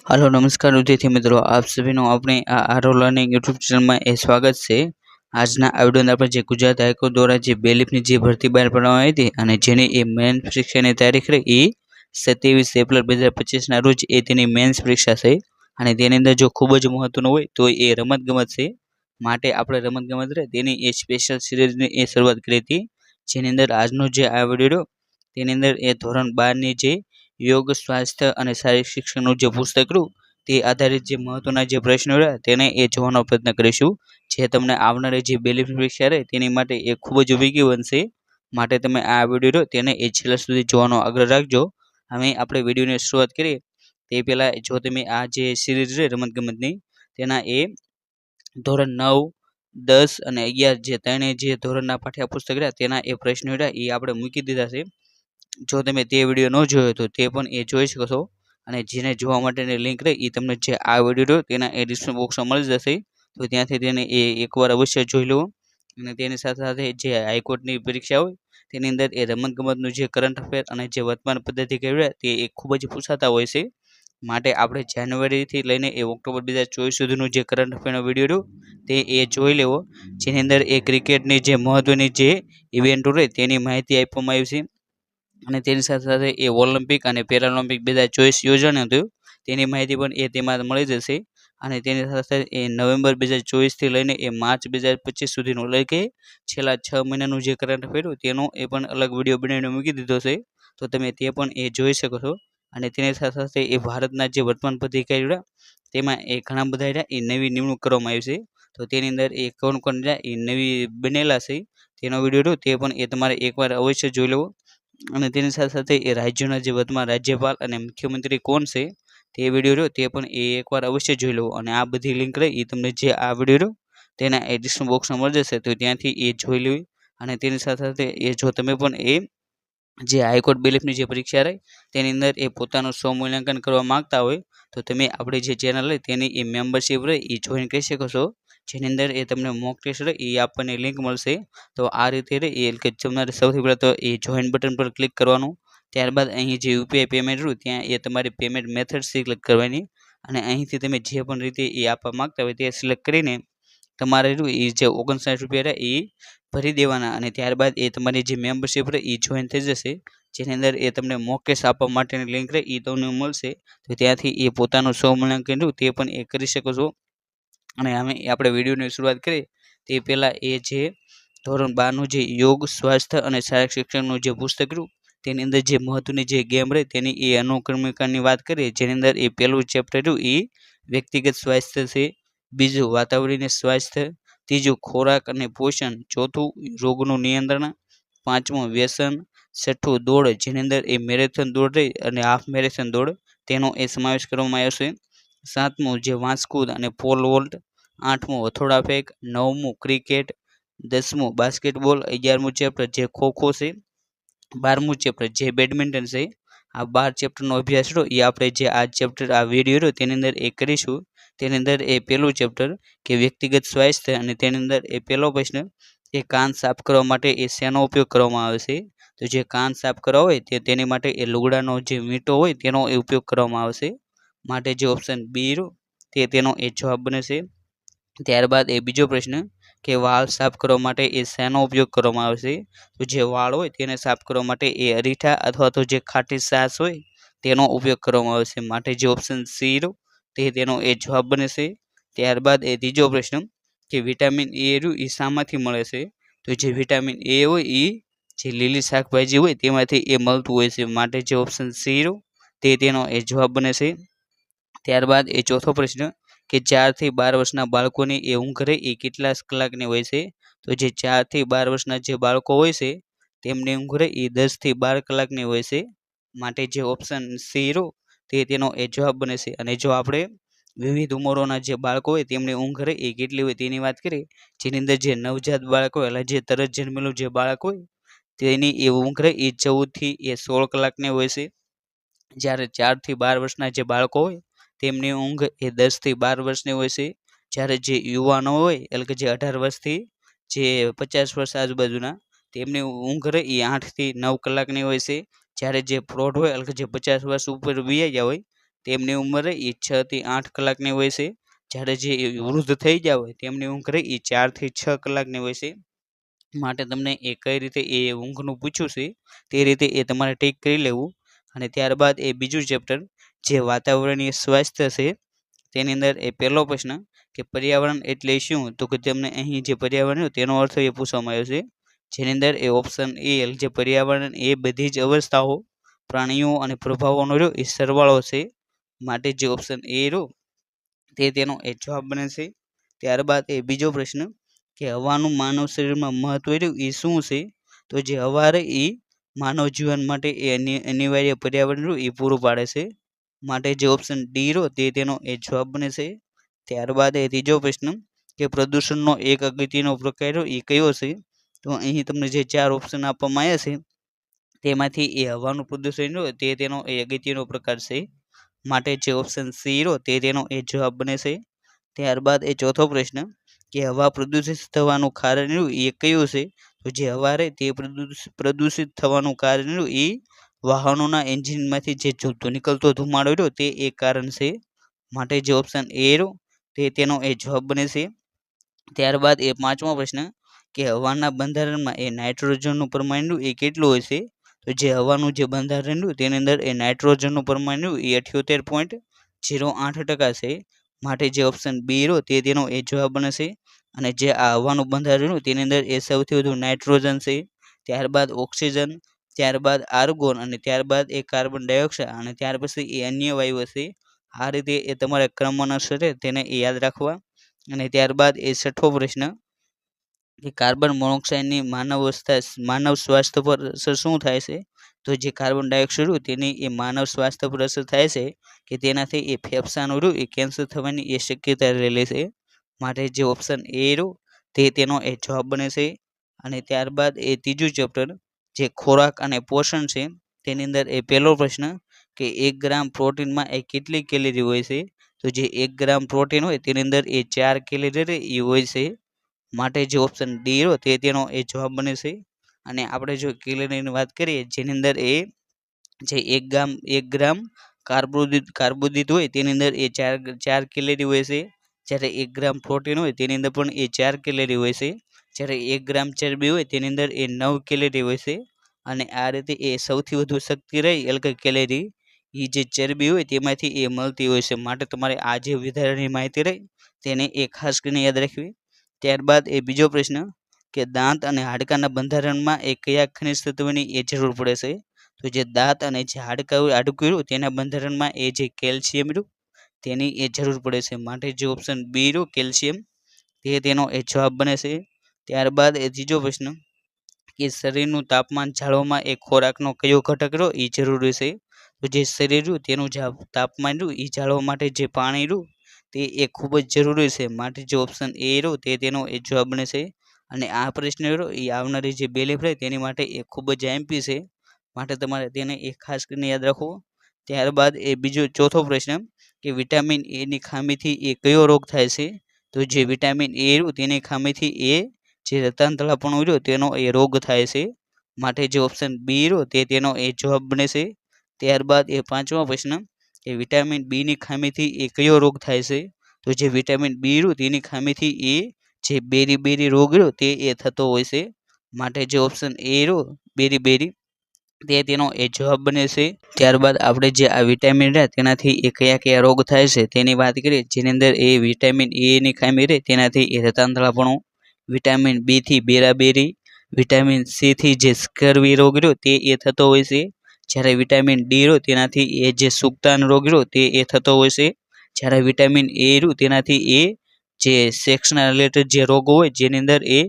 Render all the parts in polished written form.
Hello नमस्कार विद्यार्थी मित्रों, आप सभी નું આપણે આ આરો લર્નિંગ યુટ્યુબ ચેનલમાં સ્વાગત છે। આજના આ વિડિયોની આપણે જે ગુજરાત હાઈકોર્ટ દ્વારા જે બેલીફની જે ભરતી બહાર પાડવામાં આવી હતી અને જેની એ મેન પરીક્ષાની તારીખ રહી એ 27 એપ્રિલ 2025 ના રોજ એ તેની મેન્સ પરીક્ષા છે અને તેની અંદર જો ખૂબ જ મહત્વનું હોય તો એ રમતગમત છે। માટે આપણે રમતગમત રહે તેની એ સ્પેશિયલ સિરીઝની એ શરૂઆત કરી હતી, જેની અંદર આજનો જે આ વિડિયો તેની અંદર એ ધોરણ 12 ની જે યોગ સ્વાસ્થ્ય અને શારીરિક શિક્ષણનું જે પુસ્તક રહ્યું તે આધારિત જે મહત્વના જે પ્રશ્નો રહ્યા તેને એ જોવાનો પ્રયત્ન કરીશું, જે તમને આવનારી જે બેલીફની પરીક્ષા રહે તેની માટે એ ખૂબ જ ઉપયોગી બનશે। માટે તમે આ વિડિયો તેને એ છેલ્લા સુધી જોવાનો આગ્રહ રાખજો। હવે આપણે વિડિયોની શરૂઆત કરીએ તે પહેલાં જો તમે આ જે સિરીઝ છે રમતગમતની તેના એ ધોરણ 9, 10 અને 11 જે ત્રણે જે ધોરણના પાઠ્યપુસ્તક રહ્યા તેના એ પ્રશ્નો રહ્યા એ આપણે મૂકી દીધા છે। જો તમે તે વિડિયો ન જોયો તો તે પણ એ જોઈ શકો છો અને જેને જોવા માટેની લિંક રહી એ તમને જે આ વિડિયો તેના એ ડિસ્ક્રિપ્શન બોક્સમાં મળી જશે, તો ત્યાંથી તેને એ એકવાર અવશ્ય જોઈ લો। અને તેની સાથે સાથે જે હાઈકોર્ટની પરીક્ષા હોય તેની અંદર એ રમતગમતનું જે કરંટ અફેર અને જે વર્તમાન પદ્ધતિ કેવી તે એ ખૂબ જ પૂછાતા હોય છે। માટે આપણે જાન્યુઆરીથી લઈને એ ઓક્ટોબર 2024 સુધીનું જે કરંટ અફેરનો વિડિયો રહ્યો તે એ જોઈ લેવો, જેની અંદર એ ક્રિકેટની જે મહત્વની જે ઇવેન્ટો રહે તેની માહિતી આપવામાં આવી છે અને તેની સાથે સાથે એ ઓલિમ્પિક અને પેરાલિમ્પિક 2024 યોજાનું હતું તેની માહિતી પણ એ તેમાં મળી જશે। અને તેની સાથે સાથે એ નવેમ્બર 2024 થી લઈને એ માર્ચ 2025 સુધીનું એટલે કે છેલ્લા 6 મહિનાનું જે કરંટ અફેર તેનો એ પણ અલગ વિડીયો બનાવીને મૂકી દીધો છે, તો તમે તે પણ એ જોઈ શકો છો। અને તેની સાથે સાથે એ ભારતના જે વર્તમાન અધિકારીઓ તેમાં એ ઘણા બધા રહ્યા એ નવી નિમણૂક કરવામાં આવી છે, તો તેની અંદર એ કોણ કોણ રહ્યા એ નવી બનેલા છે તેનો વિડીયો તે પણ એ તમારે એકવાર અવશ્ય જોઈ લેવો। અને તેની સાથે સાથે એ રાજ્યોના જે વર્તમાન રાજ્યપાલ અને મુખ્યમંત્રી કોણ છે તે વિડીયો રહ્યો તે પણ એ એકવાર અવશ્ય જોઈ લો। અને આ બધી લિંક રહી એ તમને જે આ વિડીયો રહ્યો તેના એ ડિસ્ક્રિપ્શન બોક્સમાં મળી જશે, તો ત્યાંથી એ જોઈ લેવી। અને તેની સાથે સાથે એ જો તમે પણ એ જે હાઈકોર્ટ બેલીફની જે પરીક્ષા રહી તેની અંદર એ પોતાનું સ્વમૂલ્યાંકન કરવા માંગતા હોય તો તમે આપણી જે ચેનલ રહે તેની એ મેમ્બરશીપ રહે એ જોઈન કરી શકો છો, જેની અંદર એ તમને મોક ટેસ્ટ રહે એ આપણને લિંક મળશે। તો આ રીતે રહે એ કે તમારે સૌથી પહેલાં તો એ જોઈન બટન પર ક્લિક કરવાનું, ત્યારબાદ અહીં જે યુપીઆઈ પેમેન્ટ રહ્યું ત્યાં એ તમારી પેમેન્ટ મેથડ સિલેક્ટ કરવાની અને અહીંથી તમે જે પણ રીતે એ આપવા માગતા હોય તે સિલેક્ટ કરીને તમારે એ જે 59 રૂપિયા રહે એ ભરી દેવાના અને ત્યારબાદ એ તમારી જે મેમ્બરશીપ રહે એ જોઈન થઈ જશે, જેની અંદર એ તમને મોક ટેસ્ટ આપવા માટેની લિંક રહે એ તમને મળશે, તો ત્યાંથી એ પોતાનું સ્વમૂલ્યાંકન રહ્યું તે પણ એ કરી શકો છો। અને અમે આપણે વિડીયોની શરૂઆત કરીએ તે પહેલાં એ જે ધોરણ 12 નું જે યોગ સ્વાસ્થ્ય અને શારીરિક શિક્ષણનું જે પુસ્તક રહ્યું તેની અંદર જે મહત્વની જે ગેમ રહી તેની એ અનુક્રમિકાની વાત કરીએ, જેની અંદર એ પહેલું ચેપ્ટર રહ્યું એ વ્યક્તિગત સ્વાસ્થ્ય છે, બીજું વાતાવરણીય સ્વાસ્થ્ય, ત્રીજું ખોરાક અને પોષણ, ચોથું રોગનું નિયંત્રણ, પાંચમું વ્યસન, છઠ્ઠું દોડ જેની અંદર એ મેરેથોન દોડ રહી અને હાફ મેરેથોન દોડ તેનો એ સમાવેશ કરવામાં આવ્યો છે, સાતમું જે વાંસકૂદ અને પોલ વોલ્ટ, આઠમું હથોડા ફેંક, નવમું ક્રિકેટ, 10મું બાસ્કેટબોલ, 11મું ચેપ્ટર જે ખોખો છે, 12મું ચેપ્ટર જે બેડમિન્ટન છે। આ 12 ચેપ્ટરનો અભ્યાસ રહ્યો એ આપણે જે આ ચેપ્ટર આ વિડીયો રહ્યો તેની અંદર એ કરીશું। તેની અંદર એ પહેલું ચેપ્ટર કે વ્યક્તિગત સ્વાસ્થ્ય અને તેની અંદર એ પહેલો પ્રશ્ન કે કાન સાફ કરવા માટે એ શેનો ઉપયોગ કરવામાં આવે છે, તો જે કાન સાફ કરવા હોય તેની માટે એ લુગડાનો જે મીટો હોય તેનો એ ઉપયોગ કરવામાં આવશે, માટે જે ઓપ્શન બી રહ્યો તેનો એ જવાબ બને છે। ત્યારબાદ એ બીજો પ્રશ્ન કે વાળ સાફ કરવા માટે એ શેનો ઉપયોગ કરવામાં આવશે, તો જે વાળ હોય તેને સાફ કરવા માટે એ અરીઠા અથવા તો જે ખાટી છાશ હોય તેનો ઉપયોગ કરવામાં આવશે, માટે જે ઓપ્શન સી રહ્યો તેનો એ જવાબ બને છે। ત્યારબાદ એ ત્રીજો પ્રશ્ન કે વિટામિન એ રહ્યું એ શામાંથી મળે છે, તો જે વિટામિન એ હોય એ જે લીલી શાકભાજી હોય તેમાંથી એ મળતું હોય છે, માટે જે ઓપ્શન સી રહ્યો તેનો એ જવાબ બને છે। ત્યારબાદ એ ચોથો પ્રશ્ન કે 4 થી 12 વર્ષના બાળકોની એ ઊંઘ રહે એ કેટલા કલાકની હોય છે, તો જે 4 થી 12 વર્ષના જે બાળકો હોય છે તેમની ઊંઘ રહે એ 10 થી 12 કલાકની હોય છે, માટે જે ઓપ્શન સી રહ્યો તેનો એ જવાબ બને છે। અને જો આપણે વિવિધ ઉંમરોના જે બાળકો હોય તેમની ઊંઘ રહે એ કેટલી હોય તેની વાત કરીએ, જેની અંદર જે નવજાત બાળક હોય એટલે જે તરત જન્મેલું જે બાળક હોય તેની એ ઊંઘ રહે એ 14 થી 16 કલાકની હોય છે, જ્યારે 4 થી 12 વર્ષના જે બાળકો હોય તેમની ઊંઘ એ 10 થી 12 વર્ષની હોય છે, જ્યારે જે યુવાનો હોય એટલે કે જે 18 વર્ષથી જે 50 વર્ષ આજુબાજુના તેમની ઊંઘ રહે એ 8 થી 9 કલાકની હોય છે, જ્યારે જે પ્રૌઢ હોય એટલે કે જે 50 વર્ષ ઉપર વીઆઈ ગયા હોય તેમની ઉંમર એ 6 થી 8 કલાકની હોય છે. જ્યારે જે વૃદ્ધ થઈ ગયા હોય તેમની ઊંઘ રહી એ 4 થી 6 કલાકની હોય છે. માટે તમને એ કઈ રીતે એ ઊંઘનું પૂછ્યું છે તે રીતે એ તમારે ટીક કરી લેવું. અને ત્યારબાદ એ બીજું ચેપ્ટર જે વાતાવરણીય સ્વાસ્થ્ય છે તેની અંદર એ પહેલો પ્રશ્ન કે પર્યાવરણ એટલે શું, તો કે તમને અહીં જે પર્યાવરણ તેનો અર્થ એ પૂછવામાં આવ્યો છે. જેની અંદર એ ઓપ્શન એ જે પર્યાવરણ એ બધી જ અવસ્થાઓ, પ્રાણીઓ અને પ્રભાવોનો રહ્યો એ સરવાળો છે. માટે જે ઓપ્શન એ રહ્યો તે તેનો એ જવાબ બને છે. ત્યારબાદ એ બીજો પ્રશ્ન કે હવાનું માનવ શરીરમાં મહત્વ રહ્યું એ શું છે, તો જે હવા રહે એ માનવ જીવન માટે એ અનિવાર્ય પર્યાવરણ રહ્યું એ પૂરું પાડે છે. માટે જે ઓપ્શન ડી રહ્યો તે તેનો એ જવાબ બને છે. ત્યારબાદ એ ત્રીજો પ્રશ્ન કે પ્રદૂષણનો એક અગત્યનો પ્રકાર રહ્યો એ કયો છે, તો અહીં તમને જે 4 ઓપ્શન આપવામાં આવ્યા છે તેમાંથી એ હવાનું પ્રદૂષણ રહ્યો તે તેનો એ અગત્યનો પ્રકાર છે. માટે જે ઓપ્શન સી રહ્યો તે તેનો એ જવાબ બને છે. ત્યારબાદ એ ચોથો પ્રશ્ન કે હવા પ્રદૂષિત થવાનું કારણ રહ્યું એ કયું છે, તો જે હવા રહે તે પ્રદૂષિત થવાનું કારણ રહ્યું એ વાહનોના એન્જિનમાંથી જે નીકળતો ધુમાડો રહ્યો તે એક કારણ છે. માટે જે ઓપ્શન એ રહ્યો તે તેનો એ જવાબ બને છે. ત્યારબાદ એ પાંચમો પ્રશ્ન કે હવાના બંધારણમાં એ નાઇટ્રોજનનું પ્રમાણ એ કેટલું હોય છે, તો જે હવાનું જે બંધારણ રહ્યું તેની અંદર એ નાઇટ્રોજનનું પ્રમાણ રહ્યું એ 78.08% છે. માટે જે ઓપ્શન બી રહ્યો તે તેનો એ જવાબ બને છે. અને જે આ હવાનું બંધારણ રહ્યું તેની અંદર એ સૌથી વધુ નાઇટ્રોજન છે, ત્યારબાદ ઓક્સિજન, ત્યારબાદ આર્ગોન અને ત્યારબાદ એ કાર્બન ડાયોક્સાઇડ અને ત્યાર પછી એ અન્ય વાયુ હશે. આ રીતે એ તમારે ક્રમ અનુસારે તેને એ યાદ રાખવા. અને ત્યારબાદ એ છઠ્ઠો પ્રશ્ન કે કાર્બન મોનોક્સાઇડની માનવ સ્વાસ્થ્ય પર અસર શું થાય છે, તો જે કાર્બન ડાયોક્સાઇડ રહ્યું તેની એ માનવ સ્વાસ્થ્ય પર અસર થાય છે કે તેનાથી એ ફેફસાનું રહ્યું એ કેન્સર થવાની એ શક્યતા રહેલી છે. માટે જે ઓપ્શન એ રહ્યું તે તેનો એ જવાબ બને છે. અને ત્યારબાદ એ ત્રીજું ચેપ્ટર જે ખોરાક અને પોષણ છે તેની અંદર એ પહેલો પ્રશ્ન કે 1 ગ્રામ પ્રોટીનમાં એ કેટલી કેલરી હોય છે, તો જે 1 ગ્રામ પ્રોટીન હોય તેની અંદર એ 4 કેલરી એ હોય છે. માટે જે ઓપ્શન ડી રહ્યો તે તેનો એ જવાબ બને છે. અને આપણે જો કેલરીની વાત કરીએ જેની અંદર એ જે 1 ગ્રામ કાર્બોદિત હોય તેની અંદર એ 4 કેલરી હોય છે. જ્યારે 1 ગ્રામ પ્રોટીન હોય તેની અંદર પણ એ 4 કેલરી હોય છે. જ્યારે 1 ગ્રામ ચરબી હોય તેની અંદર એ 9 કેલરી હોય છે. અને આ રીતે એ સૌથી વધુ શક્તિ રહી એટલે કે કેલરી એ જે ચરબી હોય તેમાંથી એ મળતી હોય છે. માટે તમારે આ જે વધારાની માહિતી રહી તેને એ ખાસ કરીને યાદ રાખવી. ત્યારબાદ એ બીજો પ્રશ્ન કે દાંત અને હાડકાના બંધારણમાં એ કયા ખનિજ તત્વની એ જરૂર પડે છે, તો જે દાંત અને જે હાડકું રહ્યું તેના બંધારણમાં એ જે કેલ્શિયમ રહ્યું તેની એ જરૂર પડે છે. માટે જે ઓપ્શન બી રહ્યું કેલ્શિયમ તે તેનો એ જવાબ બને છે. ત્યારબાદ એ ત્રીજો પ્રશ્ન કે શરીરનું તાપમાન જાળવવામાં એ ખોરાકનો કયો ઘટક રહ્યો એ જરૂરી છે, તો જે શરીર રહ્યું તેનું તાપમાન રહ્યું એ જાળવવા માટે જે પાણી રહ્યું તે એ ખૂબ જ જરૂરી છે. માટે જે ઓપ્શન એ રહ્યો તે તેનો એ જવાબ બને છે. અને આ પ્રશ્ન રહ્યો એ આવનારી જે બેલીફ રહે તેની માટે એ ખૂબ જ એમપી છે. માટે તમારે તેને એ ખાસ કરીને યાદ રાખવો. ત્યારબાદ એ બીજો ચોથો પ્રશ્ન કે વિટામિન એ ની ખામીથી એ કયો રોગ થાય છે, તો જે વિટામિન એ રહ્યું તેની ખામીથી એ જે રતાંતળાપણું રહ્યું તેનો એ રોગ થાય છે. માટે જે ઓપ્શન બી રહ્યો તે તેનો એ જવાબ બને છે. ત્યારબાદ એ પાંચમો પ્રશ્ન કે વિટામિન બી ની ખામીથી એ કયો રોગ થાય છે, તો જે વિટામિન બી રહ્યું તેની ખામીથી એ જે બેરી રોગ રહ્યો તે એ થતો હોય છે. માટે જે ઓપ્શન એ રહ્યો બેરી તે તેનો એ જવાબ બને છે. ત્યારબાદ આપણે જે આ વિટામિન રહ્યા તેનાથી એ કયા રોગ થાય છે તેની વાત કરીએ જેની અંદર એ વિટામિન એ ની ખામી રહે તેનાથી એ રતાંતળાપણું, વિટામિન બી થી બેરાબેરી, વિટામિન સી થી જે સ્કર્વી રોગ રહ્યો તે એ થતો હોય છે. જ્યારે વિટામિન ડી રહ્યો તેનાથી એ જે સુક્તાન રોગ રહ્યો તે એ થતો હોય છે. જ્યારે વિટામિન એ રહ્યું તેનાથી એ જે સેક્સના રિલેટેડ જે રોગો હોય જેની અંદર એ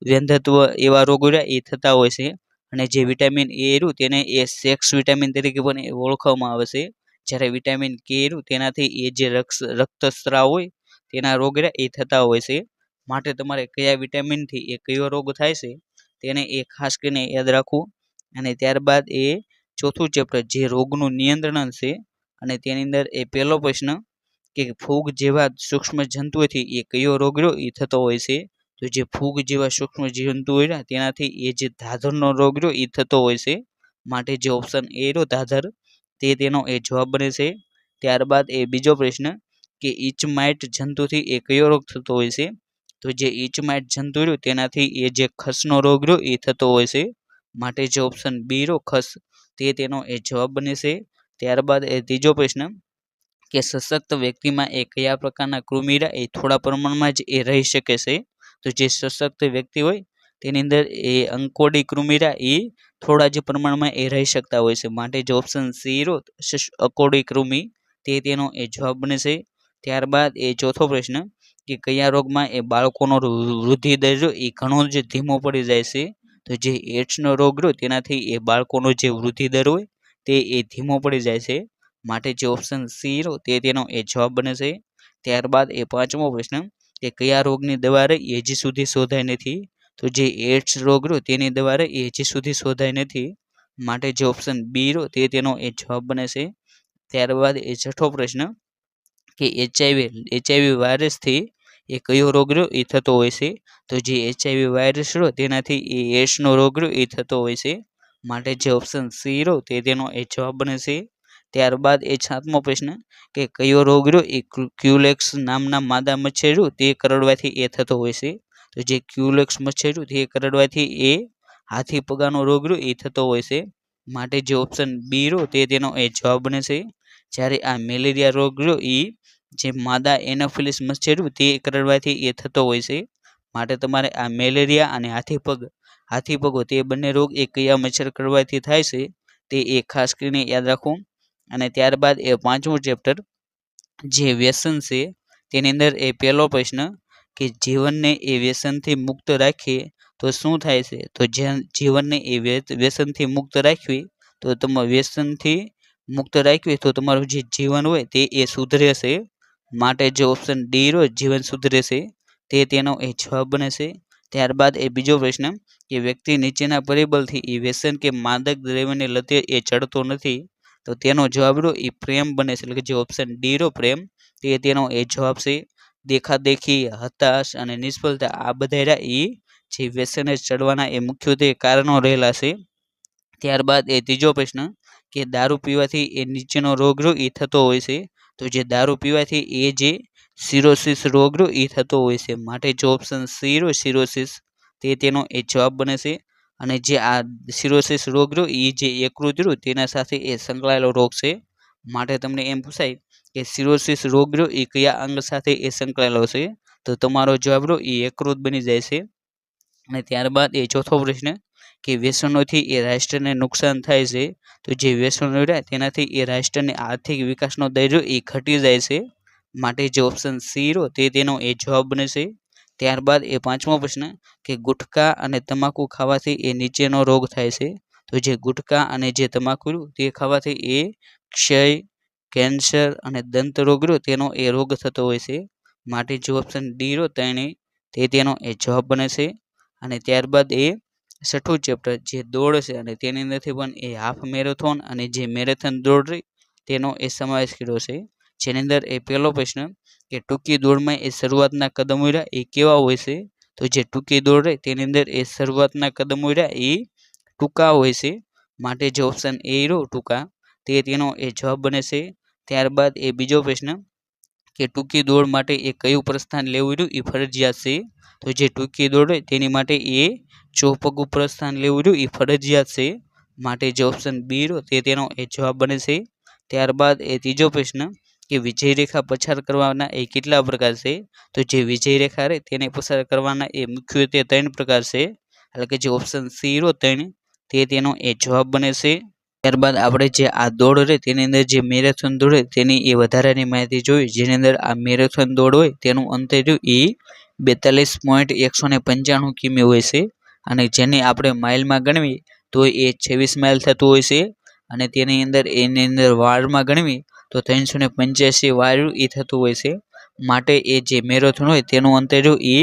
વ્યંધત્વ એવા રોગો રહ્યા એ થતા હોય છે. અને જે વિટામિન એ રહ્યું તેને એ સેક્સ વિટામિન તરીકે પણ ઓળખવામાં આવે છે. જ્યારે વિટામિન કે રહ્યું તેનાથી એ જે રક્તસ્રાવ હોય તેના રોગ રહ્યા એ થતા હોય છે. માટે તમારે કયા વિટામિનથી એ કયો રોગ થાય છે તેને એ ખાસ કરીને યાદ રાખવું. અને ત્યારબાદ એ ચોથું ચેપ્ટર જે રોગનું નિયંત્રણ છે અને તેની અંદર એ પહેલો પ્રશ્ન કે ફૂગ જેવા સૂક્ષ્મ જંતુઓથી એ કયો રોગ રહ્યો એ થતો હોય છે, તો જે ફૂગ જેવા સૂક્ષ્મ જંતુ હોય તેનાથી એ જે ધાધરનો રોગ રહ્યો એ થતો હોય છે. માટે જે ઓપ્શન એ રહ્યો ધાધર તે તેનો એ જવાબ બને છે. ત્યારબાદ એ બીજો પ્રશ્ન કે ઈચમાઇટ જંતુથી એ કયો રોગ થતો હોય છે? તો જે ઈચમાઇટ જંતુ રહ્યું તેનાથી એ જે ખસનો રોગ રહ્યો એ થતો હોય છે, માટે જે ઓપ્શન બી રહ્યો ખસ તે તેનો એ જવાબ બને છે. ત્યારબાદ એ ત્રીજો પ્રશ્ન કે સશક્ત વ્યક્તિમાં એ કયા પ્રકારના કૃમિરા એ થોડા પ્રમાણમાં જ એ રહી શકે છે? તો જે સશક્ત વ્યક્તિ હોય તેની અંદર એ અંકોડી કૃમિરા એ થોડા જ પ્રમાણમાં એ રહી શકતા હોય છે, માટે જે ઓપ્શન સી રહ્યો અકોડી કૃમિ તે તેનો એ જવાબ બને છે. ત્યારબાદ એ ચોથો પ્રશ્ન કે કયા રોગમાં એ બાળકોનો વૃદ્ધિ દર એ ઘણો જ ધીમો પડી જાય છે? તો જે એડ્સનો રોગ રહ્યો તેનાથી એ બાળકોનો જે વૃદ્ધિ દર હોય તે એ ધીમો પડી જાય છે, માટે જે ઓપ્શન સી રહ્યો તે તેનો એ જવાબ બને છે. ત્યારબાદ એ પાંચમો પ્રશ્ન કે કયા રોગની દવા રહી એ હજી સુધી શોધાઈ નથી? તો જે એડ્સ રોગ રહ્યો તેની દવા રહી એ હજી સુધી શોધાઈ નથી, માટે જે ઓપ્શન બી રહ્યો તે તેનો એ જવાબ બને છે. ત્યારબાદ એ છઠ્ઠો પ્રશ્ન કે એચઆઈવી વાયરસથી એ કયો રોગ રહ્યો એ થતો હોય છે? તો જે એચઆઈવી વાયરસ રહ્યો તેનાથી એ એડ્સનો રોગ રહ્યો એ થતો હોય છે, માટે જે ઓપ્શન સી રહ્યો તે તેનો એ જવાબ બને છે. ત્યારબાદ એ સાતમો પ્રશ્ન કે કયો રોગ રહ્યો એ ક્યુલેક્સ નામના માદા મચ્છર રહ્યું તે કરડવાથી એ થતો હોય છે? તો જે ક્યુલેક્સ મચ્છર રહ્યું તે કરડવાથી એ હાથી પગાનો રોગ રહ્યો એ થતો હોય છે, માટે જે ઓપ્શન બી રહ્યો તે તેનો એ જવાબ બને છે. જ્યારે આ મેલેરિયા રોગ રહ્યો એ જે માદા એનોફિલિસ મચ્છર રહ્યું તે કરડવાથી એ થતો હોય છે, માટે તમારે આ મેલેરિયા અને હાથી પગો તે બંને રોગ એ કયા મચ્છર કરડવાથી થાય છે તે એ ખાસ કરીને યાદ રાખવું. અને ત્યારબાદ એ પાંચમું ચેપ્ટર જે વ્યસન છે તેની અંદર એ પહેલો પ્રશ્ન કે જીવનને એ વ્યસનથી મુક્ત રાખીએ તો શું થાય છે? તો જીવનને એ વ્યસનથી મુક્ત રાખવી તો વ્યસનથી મુક્ત રાખવી તો તમારું જે જીવન હોય તે એ સુધરે છે, માટે જે ઓપ્શન ડી રહ્યો જીવન સુધરે છે તે તેનો એ જવાબ બને છે. ત્યારબાદ એ બીજો પ્રશ્ન કે વ્યક્તિ નીચેના પરિબળથી એ વ્યસન કે માદક દ્રવ્યની લતે એ ચડતો નથી, તો તેનો જવાબ રહ્યો એ પ્રેમ બને છે, એટલે કે જે ઓપ્શન ડી રહ્યો પ્રેમ તે તેનો એ જવાબ છે. દેખાદેખી, હતાશ અને નિષ્ફળતા આ બધા એ જે વ્યસને ચડવાના એ મુખ્યત્વે કારણો રહેલા છે. ત્યારબાદ એ ત્રીજો પ્રશ્ન કે દારૂ પીવાથી એ નીચેનો રોગ રહ્યો એ થતો હોય છે? તો જે દારૂ પીવાથી એ જે સિરોસિસ રોગ રહ્યો એ થતો હોય છે, માટે જે ઓપ્શન સી રહ્યો સિરોસિસ તે તેનો એ જવાબ બને છે. અને જે આ સિરોસિસ રોગ રહ્યો એ જે યકૃત રહ્યું તેના સાથે એ સંકળાયેલો રોગ છે, માટે તમને એમ પૂછાય કે સિરોસિસ રોગ રહ્યો એ કયા અંગ સાથે એ સંકળાયેલો છે? તો તમારો જવાબ રહ્યો એ યકૃત બની જાય છે. અને ત્યારબાદ એ ચોથો પ્રશ્ન કે વ્યસનોથી એ રાષ્ટ્રને નુકસાન થાય છે? તો જે વ્યસનો રહ્યા તેનાથી એ રાષ્ટ્રને આર્થિક વિકાસનો દર એ ઘટી જાય છે, માટે જે ઓપ્શન સી રહ્યો તે તેનો એ જવાબ બને છે. ત્યારબાદ એ પાંચમો પ્રશ્ન કે ગુટખા અને તમાકુ ખાવાથી એ નીચેનો રોગ થાય છે? તો જે ગુટખા અને જે તમાકુ તે ખાવાથી એ ક્ષય, કેન્સર અને દંત રોગ રહ્યો તેનો એ રોગ થતો હોય છે, માટે જે ઓપ્શન ડી રહ્યો તે તેનો એ જવાબ બને છે. અને ત્યારબાદ એ છઠ્ઠું ચેપ્ટર જે દોડ છે અને તેની અંદરથી પણ એ હાફ મેરેથોન અને જે મેરેથોન દોડ રહી તેનો એ સમાવેશ કર્યો છે, જેની અંદર એ પહેલો પ્રશ્ન કે ટૂંકી દોડમાં એ શરૂઆતના કદમો એ કેવા હોય છે? તો જે ટૂંકી દોડ રહી તેની અંદર એ શરૂઆતના કદમો એ ટૂંકા હોય છે, માટે જે ઓપ્શન એ રહ્યો ટૂંકા તે તેનો એ જવાબ બને છે. ત્યારબાદ એ બીજો પ્રશ્ન કે ટૂંકી દોડ માટે એ કયું પ્રસ્થાન લેવું રહ્યું એ ફરજિયાત છે? તો જે ટૂંકી દોડ હોય તેની માટે એ ચોપગું પ્રસ્થાન લેવું રહ્યું એ ફરજિયાત છે, માટે જે ઓપ્શન બી રહ્યો તે તેનો એ જવાબ બને છે. ત્યારબાદ એ ત્રીજો પ્રશ્ન કે વિજય રેખા પસાર કરવાના એ કેટલા પ્રકાર છે? તો જે વિજય રેખા રહે તેને પસાર કરવાના એ મુખ્યત્વે 3 પ્રકાર છે, એટલે કે જે ઓપ્શન સી રહ્યો 3 તે તેનો એ જવાબ બને છે. ત્યારબાદ આપણે જે આ દોડ રહે તેની અંદર જે મેરેથોન દોડ હોય તેની એ વધારાની માહિતી જોઈ, જેની અંદર આ મેરેથોન દોડ હોય તેનું અંતર રહ્યું એ 42.195 કિમી હોય છે, અને જેને આપણે માઇલમાં ગણવી તો એ 26 માઇલ થતું હોય છે, અને એની અંદર વારમાં ગણવી તો 385 વાર એ થતું હોય છે, માટે એ જે મેરેથોન હોય તેનું અંતર રહ્યું એ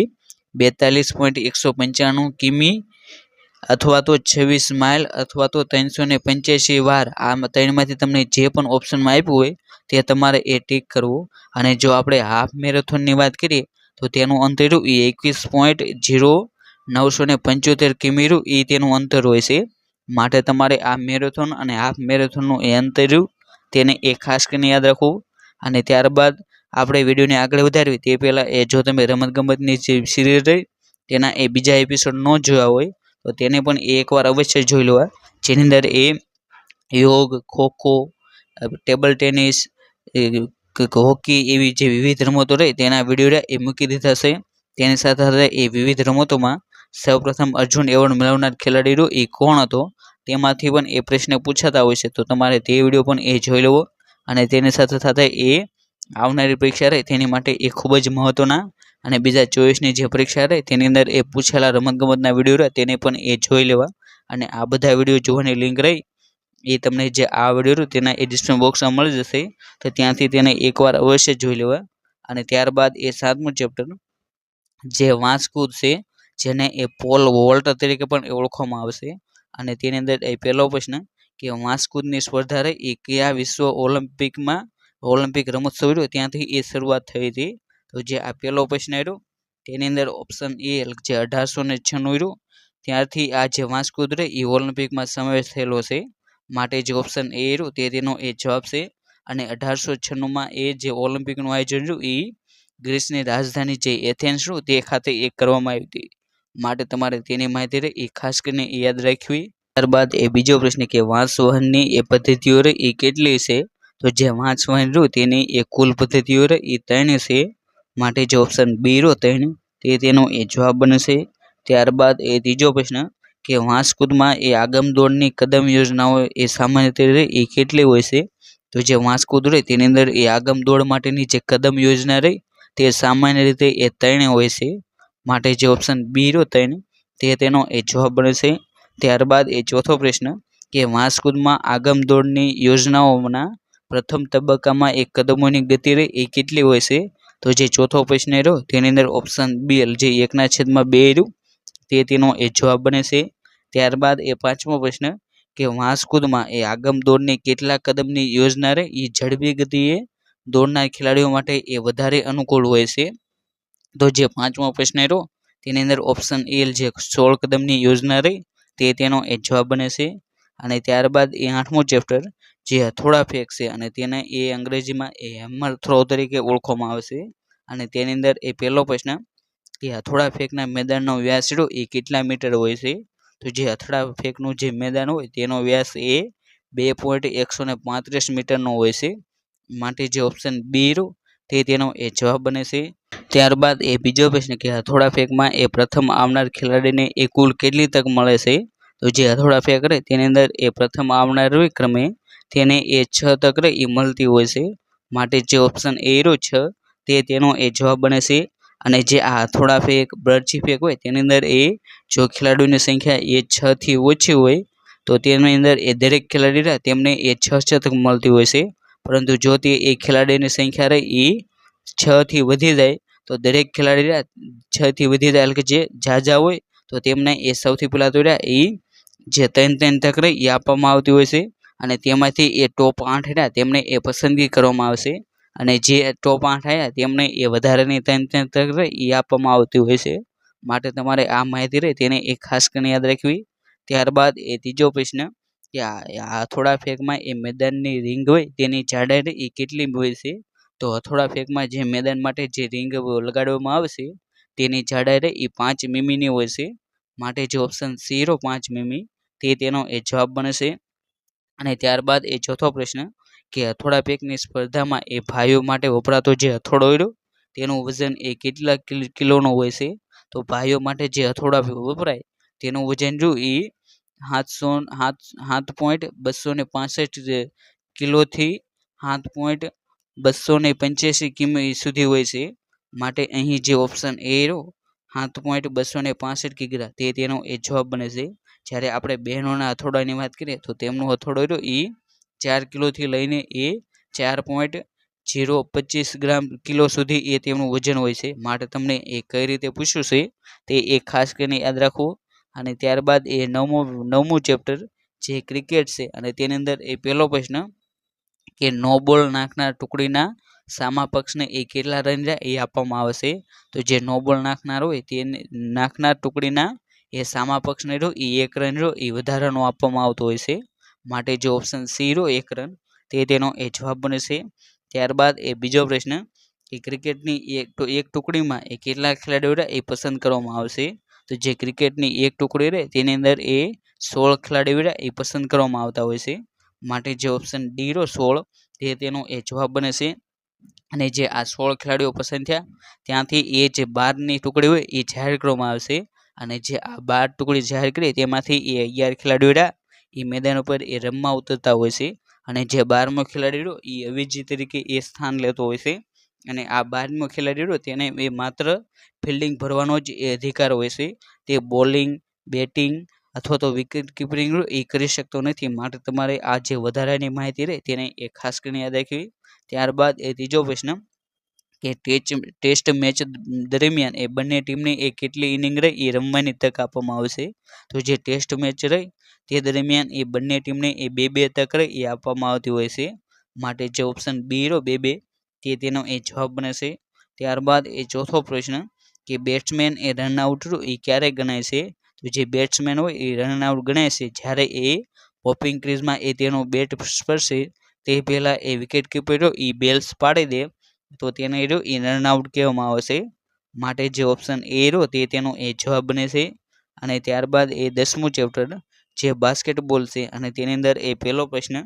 42.195 કિમી અથવા તો 26 માઇલ અથવા તો 385 વાર, આ ત્રણમાંથી તમને જે પણ ઓપ્શનમાં આપ્યું હોય તે તમારે એ ટીક કરવું. અને જો આપણે હાફ મેરેથોનની વાત કરીએ તો તેનું અંતર રહ્યું એ 21.0975 કિમી રહ્યું એ તેનું અંતર હોય છે, માટે તમારે આ મેરેથોન અને હાફ મેરેથોનનું એ અંતર રહ્યું તેને એ ખાસ કરીને યાદ રાખવું. અને ત્યારબાદ આપણે વિડીયોને આગળ વધારવી તે પહેલાં જો તમે રમતગમતની જે સિરીઝ રહી તેના એ બીજા એપિસોડ ન જોયા હોય તો તેને પણ એકવાર અવશ્ય જોઈ લેવા, જેની અંદર યોગ, ખોખો, ટેબલ ટેનિસ, હોકી એવી જે વિવિધ રમતો રહી તેના વિડીયો એ મૂકી દીધા છે. તેની સાથે સાથે એ વિવિધ રમતોમાં સૌપ્રથમ અર્જુન એવોર્ડ મેળવનાર ખેલાડી એ કોણ હતો તેમાંથી પણ એ પ્રશ્ન પૂછાતા હોય છે, તો તમારે તે વિડીયો પણ જોઈ લેવો. અને તેની સાથે સાથે આવનારી પરીક્ષા રહે તેની માટે ખૂબ જ મહત્વના અને બીજા 24ની જે પરીક્ષા રહે તેની અંદર પૂછેલા રમતગમતના વિડીયો રહે તેને પણ જોઈ લેવા. અને આ બધા વિડીયો જોવાની લિંક રહી એ તમને જે આ વિડીયો તેના ડિસ્ક્રિપ્શન બોક્સમાં મળી જશે, તો ત્યાંથી તેને એકવાર અવશ્ય જોઈ લેવા. અને ત્યારબાદ 7મું ચેપ્ટર જે વાંસકૂદ છે, જેને પોલ વોલ્ટ તરીકે પણ ઓળખવામાં આવશે. અને તેની અંદર પહેલો પ્રશ્ન કે વાંસકૂદની સ્પર્ધા રહી એ કયા વિશ્વ ઓલિમ્પિક રમોત્સવ રહ્યો ત્યાંથી શરૂઆત થઈ હતી. તો જે આ પહેલો પ્રશ્ન રહ્યો તેની અંદર ઓપ્શન એ જે 1896 રહ્યો ત્યારથી આ જે વાંસકૂદ રહે એ ઓલિમ્પિકમાં સમાવેશ થયેલો છે, માટે જે ઓપ્શન એ રહ્યો તેનો જવાબ છે. અને 1896માં જે ઓલિમ્પિકનું આયોજન રહ્યું એ ગ્રીસની રાજધાની જે એથેન્સ તે ખાતે કરવામાં આવી હતી, માટે તમારે તેની માહિતી રહે એ ખાસ કરીને યાદ રાખવી. ત્યારબાદ બીજો પ્રશ્ન કે વાંસ વહનની પદ્ધતિઓ રહે એ કેટલી છે, તો જે વાંસ વહન રહ્યું તેની કુલ પદ્ધતિઓ રહે એ 3 છે, માટે જે ઓપ્શન બી રહ્યો 3 તે તેનો જવાબ બનશે. ત્યારબાદ ત્રીજો પ્રશ્ન કે વાંસકૂદમાં આગમ દોડની કદમ યોજનાઓ સામાન્ય રીતે કેટલી હોય છે, તો જે વાંસકૂદ રહે તેની અંદર આગમ દોડ માટેની જે કદમ યોજના રહી તે સામાન્ય રીતે 3 હોય છે, માટે જે ઓપ્શન બી રહ્યો 3 તે તેનો જવાબ બનશે. ત્યારબાદ ચોથો પ્રશ્ન કે વાંસકૂદમાં આગમ દોડની યોજનાઓના પ્રથમ તબક્કામાં કદમોની ગતિ રહી એ કેટલી હોય છે, તો જે ચોથો પ્રશ્ન રહ્યો તેની અંદર ઓપ્શન બી જે 1/2 રહ્યું તે તેનો જવાબ બનશે. ત્યારબાદ પાંચમો પ્રશ્ન કે વાંસકૂદમાં આગમ દોડની કેટલા કદમની યોજના રહે એ ઝડપી ગતિએ દોડનાર ખેલાડીઓ માટે વધારે અનુકૂળ હોય છે, તો જે પાંચમો પ્રશ્ન રહ્યો તેની અંદર ઓપ્શન એ જે 16 કદમની યોજના રહી તે તેનો જવાબ બનશે. અને ત્યારબાદ 8મો ચેપ્ટર જે હથોડા ફેંક છે અને તેને અંગ્રેજીમાં હેમર થ્રો તરીકે ઓળખવામાં આવે છે. અને તેની અંદર પહેલો પ્રશ્ન કે હથોડા ફેંકના મેદાનનો વ્યાસ કેટલા મીટર હોય છે, તો જે હથોડા ફેંકનું જે મેદાન હોય તેનો વ્યાસ 2.135 મીટરનો હોય છે, માટે જે ઓપ્શન બી રહ્યો તે તેનો જવાબ બનશે. ત્યારબાદ બીજો પ્રશ્ન કે હથોડા ફેંકમાં પ્રથમ આવનાર ખેલાડીને કુલ કેટલી તક મળે છે, તો જે હથોડા ફેંક રહે તેની અંદર પ્રથમ આવનાર ક્રમે તેને 6 તક રહે એ મળતી હોય છે, માટે જે ઓપ્શન એ રહ્યો 6 તે તેનો જવાબ બનશે. અને જે આ હથોડા ફેંક, બરછી ફેંક હોય તેની અંદર જો ખેલાડીઓની સંખ્યા 6 થી ઓછી હોય તો તેની અંદર દરેક ખેલાડી રહે તેમને 6 તક મળતી હોય છે, પરંતુ જો તે ખેલાડીની સંખ્યા રહે એ 6 થી વધી જાય તો દરેક ખેલાડી 6 થી વધી જાય એટલે કે જે ઝાઝા હોય તો તેમને સૌથી પહેલાં તો જે 3 તક રહી એ આપવામાં આવતી હોય છે. અને તેમાંથી ટોપ 8 તેમને પસંદગી કરવામાં આવશે, અને જે ટોપ 8 આવ્યા તેમને વધારાની 3 તક રહી એ આપવામાં આવતી હોય છે, માટે તમારે આ માહિતી રહે તેને ખાસ કરીને યાદ રાખવી. ત્યારબાદ ત્રીજો પ્રશ્ન કે હથોડા ફેંકમાં મેદાનની રીંગ હોય તેની જાડાઈ એ કેટલી હોય છે, તો હથોડા ફેંકમાં જે મેદાન માટે જે રીંગ લગાડવામાં આવશે તેની જાડાઈ એ 5 મીમીની હોય છે, માટે જે ઓપ્શન સી રહ્યો 5 મીમી તે તેનો જવાબ બનશે. અને ત્યારબાદ ચોથો પ્રશ્ન કે હથોડા ફેંકની સ્પર્ધામાં ભાઈઓ માટે વપરાતો જે હથોડો રહ્યો તેનું વજન કેટલા કિલોનો હોય છે, તો ભાઈઓ માટે જે હથોડા વપરાય તેનું વજન રહ્યું એ 7.265 કિલોથી 7.285 કિમી સુધી હોય છે, માટે અહીં જે ઓપ્શન એ રહ્યો 7.265 કિગ્રા તે તેનો જવાબ બને છે. જ્યારે આપણે બહેનોના હથોડાની વાત કરીએ તો તેમનો હથોડો રહ્યો એ 4 કિલોથી લઈને 4.025 કિલો સુધી તેમનું વજન હોય છે, માટે તમને કઈ રીતે પૂછ્યું છે તે ખાસ કરીને યાદ રાખવું. અને ત્યારબાદ નવમું ચેપ્ટર જે ક્રિકેટ છે અને તેની અંદર પહેલો પ્રશ્ન કે નો બોલ નાખનાર ટુકડીના સામા પક્ષને કેટલા રન આપવામાં આવશે, તો જે નો બોલ નાખનાર હોય તે નાખનાર ટુકડીના સામા પક્ષને 1 રન વધારાનો આપવામાં આવતો હોય છે, માટે જે ઓપ્શન સી રહ્યો 1 રન તે તેનો એ જવાબ બને છે. ત્યારબાદ એ બીજો પ્રશ્ન કે ક્રિકેટની એક ટુકડીમાં એ કેટલા ખેલાડીઓ એ પસંદ કરવામાં આવશે. તો જે ક્રિકેટની એક ટુકડી રહે તેની અંદર એ 16 ખેલાડીઓ એ પસંદ કરવામાં આવતા હોય છે. માટે જે ઓપ્શન ડી 16 તે તેનો એ જવાબ બને છે. અને જે આ 16 ખેલાડીઓ પસંદ થયા ત્યાંથી એ જે 12ની ટુકડી હોય એ જાહેર કરવામાં આવશે. અને જે આ 12 ટુકડી જાહેર કરી તેમાંથી એ 11 ખેલાડીઓ એ મેદાન ઉપર એ રમવા ઉતરતા હોય છે. અને જે 12મો ખેલાડી એ અવેજી તરીકે એ સ્થાન લેતો હોય છે. અને આ 12મો ખેલાડી તેને એ માત્ર ફિલ્ડિંગ ભરવાનો જ એ અધિકાર હોય છે. તે બોલિંગ, બેટિંગ અથવા તો વિકેટ કીપરિંગ એ કરી શકતો નથી. માટે તમારે આ જે વધારાની માહિતી રહે તેને એ ખાસ કરીને યાદ રાખવી. ત્યારબાદ એ ત્રીજો પ્રશ્ન કે ટેસ્ટ મેચ દરમિયાન એ બંને ટીમને એ કેટલી ઇનિંગ રહી એ રમવાની તક આપવામાં આવશે. તો જે ટેસ્ટ મેચ રહી તે દરમિયાન એ બંને ટીમને એ 2-2 તક રહી એ આપવામાં આવતી હોય છે. માટે જે ઓપ્શન બી 2-2 તે તેનો એ જવાબ બને છે. ત્યારબાદ એ ચોથો પ્રશ્ન કે બેટ્સમેન એ રનઆઉટ એ ક્યારે ગણાય છે. તો જે બેટ્સમેન હોય એ રનઆઉટ ગણાય છે જ્યારે એ પોપિંગ ક્રીઝમાં એ તેનો બેટ સ્પર્શે તે પહેલા એ વિકેટ કીપરો એ બેલ્સ પાડી દે તો તેને એ રનઆઉટ કહેવામાં આવશે. માટે જે ઓપ્શન એ તે તેનો એ જવાબ બને છે. અને ત્યારબાદ એ 10મું ચેપ્ટર જે બાસ્કેટબોલ છે અને તેની અંદર એ પહેલો પ્રશ્ન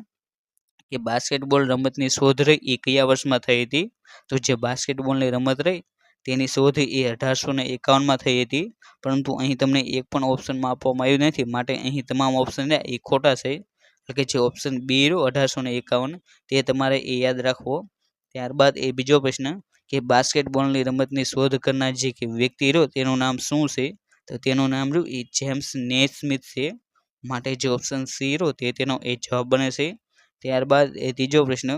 કે બાસ્કેટબોલ રમતની શોધ રહી એ કયા વર્ષમાં થઈ હતી. તો જે બાસ્કેટબોલની રમત રહી તેની શોધ એ 1851માં થઈ હતી. પરંતુ અહીં તમને એક પણ ઓપ્શનમાં આપવામાં આવ્યું નથી. માટે અહીં તમામ ઓપ્શન એ ખોટા છે. એટલે કે જે ઓપ્શન બી 1851 તે તમારે એ યાદ રાખવો. ત્યારબાદ એ બીજો પ્રશ્ન કે બાસ્કેટબોલની રમતની શોધ કરનાર જે વ્યક્તિ તેનું નામ શું છે. તો તેનું નામ એ જેમ્સ નેસ્મિથ છે. માટે જે ઓપ્શન સી તે તેનો એ જવાબ બને છે. ત્યારબાદ એ ત્રીજો પ્રશ્ન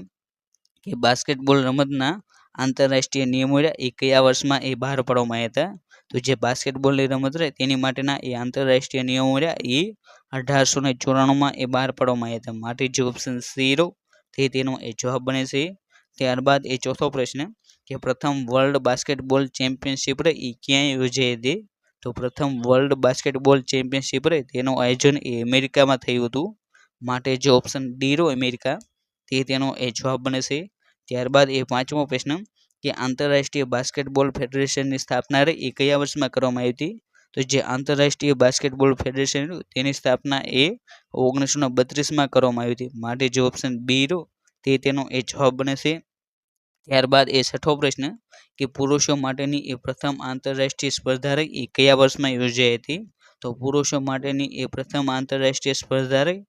કે બાસ્કેટબોલ રમતના આંતરરાષ્ટ્રીય નિયમો એ કયા વર્ષમાં એ બહાર પાડવામાં આવ્યા હતા. તો જે બાસ્કેટબોલની રમત રહે તેની માટેના એ આંતરરાષ્ટ્રીય નિયમો એ 1894માં એ બહાર પાડવામાં આવ્યા હતા. માટે જે ઓપ્શન સી તે તેનો એ જવાબ બને છે. ત્યારબાદ એ ચોથો પ્રશ્ન કે પ્રથમ વર્લ્ડ બાસ્કેટબોલ ચેમ્પિયનશિપ રહે એ ક્યાં યોજાઈ હતી. તો પ્રથમ વર્લ્ડ બાસ્કેટબોલ ચેમ્પિયનશિપ રહે તેનું આયોજન એ અમેરિકામાં થયું હતું. માટે જે ઓપ્શન ડી અમેરિકા તે તેનો એ જવાબ બને છે. ત્યારબાદ એ પાંચમો પ્રશ્ન કે આંતરરાષ્ટ્રીય બાસ્કેટબોલ ફેડરેશનની સ્થાપના રહી એ કયા વર્ષમાં કરવામાં આવી હતી. તો જે આંતરરાષ્ટ્રીય બાસ્કેટબોલ ફેડરેશન તેની સ્થાપના એ 1932માં કરવામાં આવી હતી. માટે જે ઓપ્શન બી તે તેનો એ જવાબ બને છે. ત્યારબાદ એ છઠ્ઠો પ્રશ્ન કે પુરુષો માટેની એ પ્રથમ આંતરરાષ્ટ્રીય સ્પર્ધા રહી એ કયા વર્ષમાં યોજાઈ હતી. તો પુરુષો માટેની એ પ્રથમ આંતરરાષ્ટ્રીય સ્પર્ધા રહી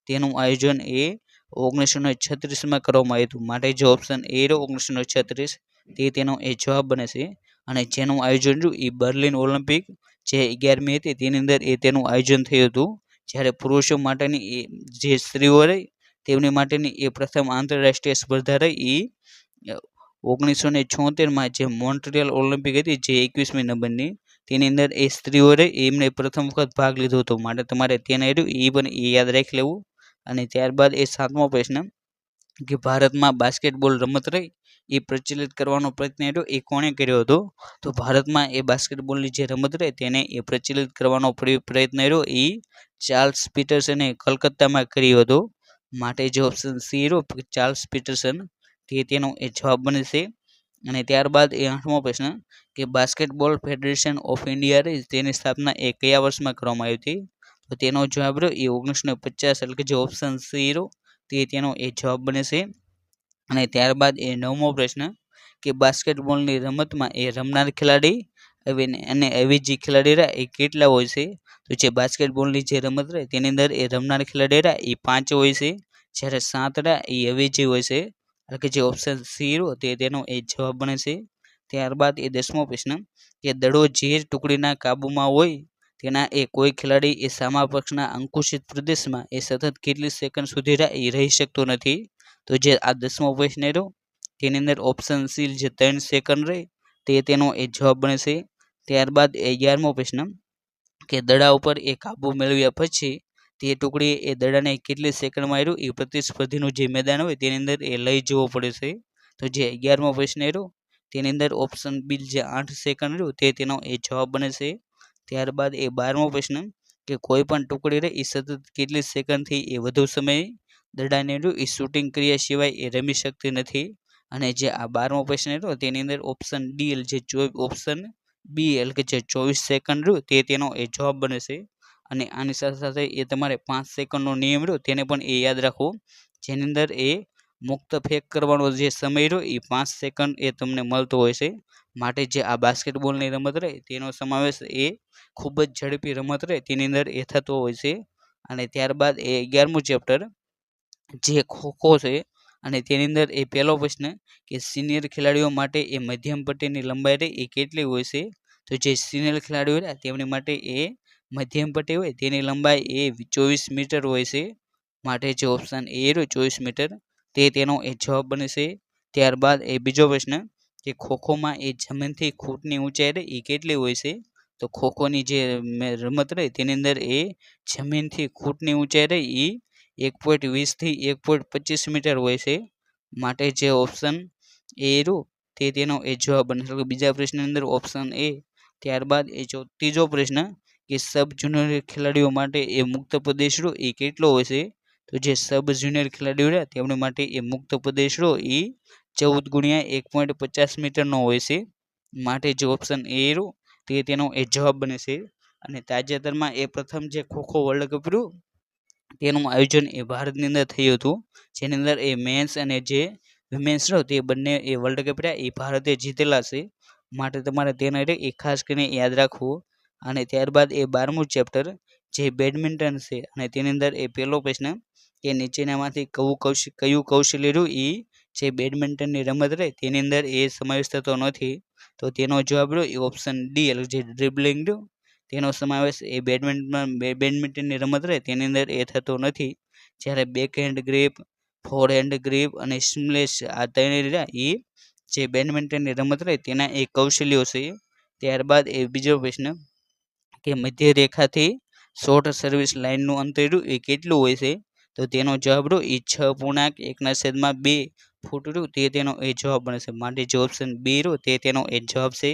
તેનું આયોજન એ 1936માં કરવામાં આવ્યું હતું. માટે જે ઓપ્શન એ 1936 તે તેનો એ જવાબ બને છે. અને જેનું આયોજન એ બર્લિન ઓલિમ્પિક જે 11મી હતી તેની અંદર એ તેનું આયોજન થયું હતું. જ્યારે પુરુષો માટેની જે સ્ત્રીઓ રહી તેમની માટેની એ પ્રથમ આંતરરાષ્ટ્રીય સ્પર્ધા રહી એ 1976માં જે મોન્ટ્રિયલ ઓલિમ્પિક હતી જે 21મી નંબરની તેની અંદર એ સ્ત્રીઓ રહી એમને પ્રથમ વખત ભાગ લીધો હતો. માટે તમારે તેને એ પણ યાદ રાખી લેવું. અને ત્યારબાદ એ સાતમો પ્રશ્ન કે ભારતમાં બાસ્કેટબોલ રમત રહી એ પ્રચલિત કરવાનો પ્રયત્ન એ કોણે કર્યો હતો. તો ભારતમાં એ બાસ્કેટબોલની જે રમત રહે તેને એ પ્રચલિત કરવાનો પ્રયત્ન એ ચાર્લ્સ પીટરસને કલકત્તામાં કર્યો હતો. માટે જે ઓપ્શન સી ચાર્લ્સ પીટરસન તે તેનો એ જવાબ બને છે. અને ત્યારબાદ એ આઠમો પ્રશ્ન કે બાસ્કેટબોલ ફેડરેશન ઓફ ઇન્ડિયા રહી તેની સ્થાપના એ કયા વર્ષમાં કરવામાં આવી હતી. તો તેનો જવાબ એ 1950 એટલે કે જે ઓપ્શન સી તે તેનો એ જવાબ બને છે. અને ત્યારબાદ એ નવમો પ્રશ્ન કે બાસ્કેટબોલની રમતમાં એ રમનાર ખેલાડી અને અવેજી ખેલાડી એ કેટલા હોય છે. તો જે બાસ્કેટબોલની જે રમત રહે તેની અંદર એ રમનાર ખેલાડી એ 5 હોય છે. જ્યારે 7 એ અવેજી હોય છે. એટલે કે જે ઓપ્શન સી તે તેનો એ જવાબ બને છે. ત્યારબાદ એ 10મો પ્રશ્ન કે દડો જે ટુકડીના કાબુમાં હોય તેના એ કોઈ ખેલાડી એ સામા પક્ષના અંકુશિત પ્રદેશમાં એ સતત કેટલી સેકન્ડ સુધી એ રહી શકતો નથી. તો જે આ 10મો પ્રશ્ન રહ્યો તેની અંદર ઓપ્શન સી જે 3 સેકન્ડ રહે તે તેનો એ જવાબ બને છે. ત્યારબાદ એ 11મો પ્રશ્ન કે દડા ઉપર એ કાબુ મેળવ્યા પછી તે ટુકડી એ દડાને કેટલી સેકન્ડમાં રહ્યું એ પ્રતિસ્પર્ધીનું જે મેદાન હોય તેની અંદર એ લઈ જવો પડે છે. તો જે 11મો પ્રશ્ન રહ્યો તેની અંદર ઓપ્શન બી જે 8 સેકન્ડ રહ્યું તે તેનો એ જવાબ બને છે. ત્યારબાદ એ 12મો પ્રશ્ન કે કોઈ પણ ટુકડી રહે એ સતત કેટલી સેકન્ડથી એ વધુ સમય દડાને રહ્યું એ શૂટિંગ કર્યા સિવાય એ રમી શકતી નથી. અને જે આ 12મો પ્રશ્ન રહ્યો તેની અંદર ઓપ્શન ડી જે ઓપ્શન બી એટલે કે જે 24 સેકન્ડ રહ્યું તે તેનો એ જવાબ બને છે. અને આની સાથે સાથે એ તમારે 5 સેકન્ડનો નિયમ રહ્યો તેને પણ એ યાદ રાખવો, જેની અંદર એ મુક્ત ફેંક કરવાનો જે સમય રહ્યો એ 5 સેકન્ડ એ તમને મળતો હોય છે. માટે જે આ બાસ્કેટબોલની રમત રહે તેનો સમાવેશ એ ખૂબ જ ઝડપી રમત રહે તેની અંદર એ થતો હોય છે. અને ત્યારબાદ એ 11મું ચેપ્ટર જે ખોખો છે અને તેની અંદર એ પહેલો પ્રશ્ન કે સિનિયર ખેલાડીઓ માટે એ મધ્યમ પટ્ટીની લંબાઈ રહે એ કેટલી હોય છે? તો જે સિનિયર ખેલાડીઓ રહ્યા તેમની માટે એ મધ્યમ પટ્ટી હોય તેની લંબાઈ એ 24 મીટર હોય છે. માટે જે ઓપ્શન એ રહ્યો 24 મીટર તે તેનો એ જવાબ બને છે. ત્યારબાદ એ બીજો પ્રશ્ન કે ખોખોમાં એ જમીનથી ખૂટની ઊંચાઈ રહે એ કેટલી હોય છે? તો ખોખોની જે રમત રહે તેની અંદર એ જમીનથી ખૂટની ઊંચાઈ રહે એ 1.20 થી 1.25 મીટર હોય છે. માટે જે ઓપ્શન એ રહ્યો તે તેનો એ જવાબ બને છે. બીજા પ્રશ્નની અંદર ઓપ્શન એ. ત્યારબાદ એ ત્રીજો પ્રશ્ન કે સબ જુનિયર ખેલાડીઓ માટે એ મુક્ત પ્રદેશ રહ્યો એ કેટલો હોય છે? તો જે સબ જુનિયર ખેલાડીઓ રહ્યા તેમની માટે એ મુક્ત પ્રદેશ રહ્યો એ 14 × 1.50 મીટરનો હોય છે. માટે જે ઓપ્શન એ રહ્યો તે તેનો એ જવાબ બને છે. અને તાજેતરમાં એ પ્રથમ જે ખોખો વર્લ્ડ કપ રહ્યું તેનું આયોજન એ ભારતની અંદર થયું હતું, જેની અંદર એ મેન્સ અને જે વિમેન્સ રહ્યો તે બંને એ વર્લ્ડ કપ રહ્યા એ ભારતે જીતેલા છે. માટે તમારે તેને એ ખાસ કરીને યાદ રાખવું. અને ત્યારબાદ એ 12મું ચેપ્ટર જે બેડમિન્ટન છે અને તેની અંદર એ પહેલો પ્રશ્ન કે નીચેનામાંથી કયું કૌશલ્ય રહ્યું એ જે બેડમિન્ટનની રમત રહે તેની અંદર એ સમાવેશ થતો નથી. તો તેનો જવાબ રહ્યો એ ઓપ્શન ડી એટલે જે ડ્રિબલિંગ રહ્યું તેનો સમાવેશ એ બેડમિન્ટનની રમત રહે તેની અંદર એ થતો નથી. જ્યારે બેકહેન્ડ ગ્રીપ, ફોરહેન્ડ ગ્રીપ અને સ્મેશ આ ત્રણે રહ્યા એ જે બેડમિન્ટનની રમત રહે તેના એ કૌશલ્યો છે. ત્યારબાદ એ બીજો પ્રશ્ન કે મધ્ય રેખાથી શોર્ટ સર્વિસ લાઇનનું અંતર રહ્યું એ કેટલું હોય છે? તો તેનો જવાબ રહ્યો એ 6.1/2 ફૂટ રહ્યું તે તેનો એ જવાબ બને છે. માટે જે ઓપ્શન બી રહ્યો તે તેનો એ જવાબ છે.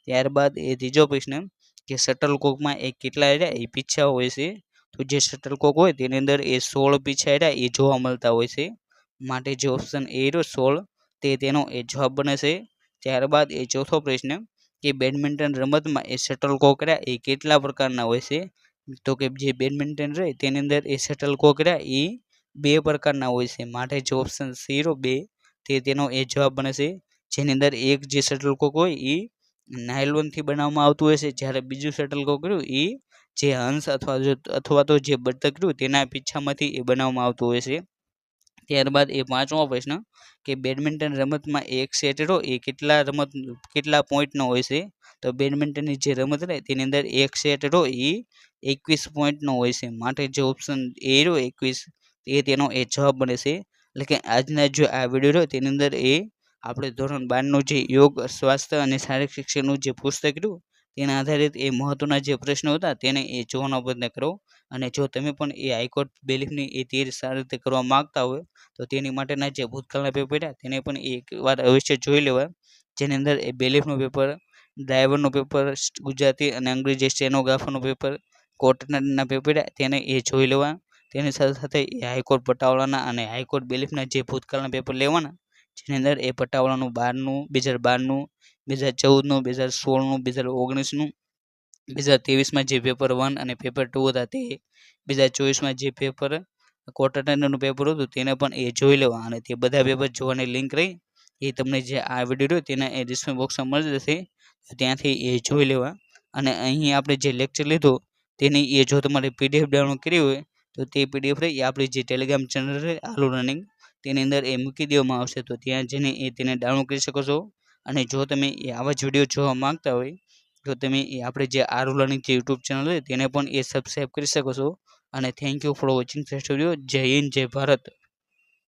ત્યારબાદ એ ત્રીજો પ્રશ્ન કે શટલકોકમાં એ કેટલા રહ્યા એ પીછા હોય છે? તો જે શટલકોક હોય તેની અંદર એ 16 પીછા રહ્યા એ જોવા મળતા હોય છે. માટે જે ઓપ્શન એ રહ્યો 16 તે તેનો એ જવાબ બને છે. ત્યારબાદ એ ચોથો પ્રશ્ન કે બેડમિન્ટન રમતમાં એ શટલકોક રહ્યા એ કેટલા પ્રકારના હોય છે? તો કે જે બેડમિન્ટન રહે તેની અંદર એ શટલકોક રહ્યા એ 2 પ્રકારના હોય છે. માટે જે ઓપ્શન સી રહ્યો 2 તે તેનો એ જવાબ બને છે. જેની અંદર એક જે શટલકોક હોય એ નાયલોનથી બનાવવામાં આવતું હોય છે, જ્યારે બીજું શટલકોક રહ્યું એ જે હંસ અથવા તો જે બતક રહ્યું તેના પીછામાંથી એ બનાવવામાં આવતું હોય છે. ત્યારબાદ એ 5મો પ્રશ્ન કે બેડમિન્ટન રમતમાં એક સેટ રહ્યો એ કેટલા પોઈન્ટનો હોય છે? તો બેડમિન્ટનની જે રમત રહે તેની અંદર એક સેટ રહ્યો એ 21 પોઈન્ટનો હોય છે. માટે જે ઓપ્શન એ રહ્યો 21 એ તેનો એ જવાબ બને છે. એટલે કે આજના જો આ વિડીયો રહ્યો તેની અંદર એ આપણે ધોરણ 12નું જે યોગ, સ્વાસ્થ્ય અને શારીરિક શિક્ષણનું જે પુસ્તક રહ્યું તેના આધારિત એ મહત્વના જે પ્રશ્નો હતા તેને એ જોવાનો પ્રયત્ન કરો. અને જો તમે પણ એ હાઈકોર્ટ બેલીફની એ તૈયારી સારી રીતે કરવા માગતા હોય તો તેની માટેના જે ભૂતકાળના પેપર રહ્યા તેને પણ એકવાર અવશ્ય જોઈ લેવા. જેની અંદર એ બેલીફનું પેપર, ડ્રાઈવરનું પેપર, ગુજરાતી અને અંગ્રેજી સ્ટેનોગ્રાફરનું પેપર, કોર્ટના પેપર તેને એ જોઈ લેવા. તેની સાથે સાથે એ હાઈકોર્ટ પટાવાળાના અને હાઈકોર્ટ બેલીફના જે ભૂતકાળના પેપર લેવાના, જેની અંદર એ પટાવાળાનું 12નું, 2012નું, 2014નું, 2016નું, 2019નું, 2023માં જે પેપર 1 અને પેપર 2 હતા તે, 2024માં જે પેપર કોર્ટ અટેન્ડરનું પેપર હતું તેને પણ એ જોઈ લેવા. અને તે બધા પેપર જોવાની લિંક રહી એ તમને જે આ વિડીયો રહ્યો તેના એ ડિસ્ક્રિપ્શન બોક્સમાં મળી જશે, ત્યાંથી એ જોઈ લેવા. અને અહીં આપણે જે લેક્ચર લીધો તેની એ જો તમારે PDF ડાઉનલોડ કરવી હોય તો તે PDF રહી એ આપણી જે ટેલિગ્રામ ચેનલ છે આલુ રનિંગ તેની અંદર એ મૂકી દેવામાં આવશે, તો ત્યાં જઈને એ તેને ડાઉનલોડ કરી શકો છો. અને જો તમે એ આવા જ વિડીયો જોવા માંગતા હોય તો તમે એ આપણે જે આલુ રનિંગ જે યુટ્યુબ ચેનલ છે તેને પણ એ સબસ્ક્રાઈબ કરી શકો છો. અને thank you for watching this video. જય હિન્દ, જય ભારત.